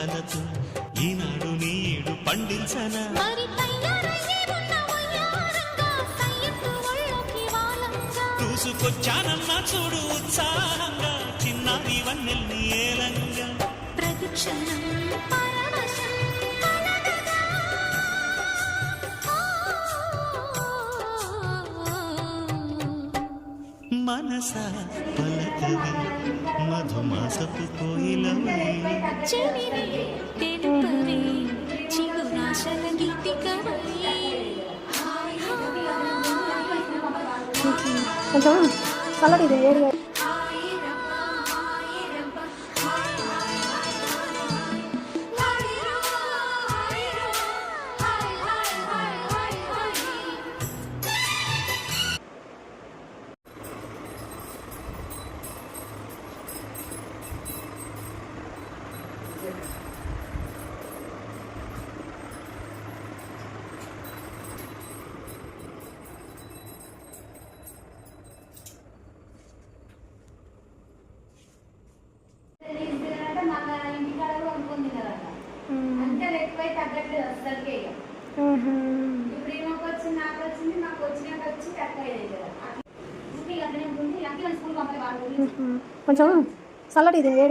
రాగాలతో ఈనాడు నీడు పండించనా చూసుకొచ్చానన్నా చూడు ఉత్సాహంగా చిన్నారి వన్నెల్ని ఏలంగా ప్రతిక్షణం మనసా పలకవి మధుమాసపు కోయిలవే చెవిని తెలుపవే చిగురాశల గీతికవే కొంచెం చల్లటి ఇది వేడిగా తగ్గట్లేదు అసలుకే ఇప్పుడు ఈమెకు వచ్చింది నాకు వచ్చింది నాకు వచ్చినాక వచ్చి తక్కువ కదా స్కూల్ పంపే వాళ్ళు కొంచెం చల్లటి ఇది వేడి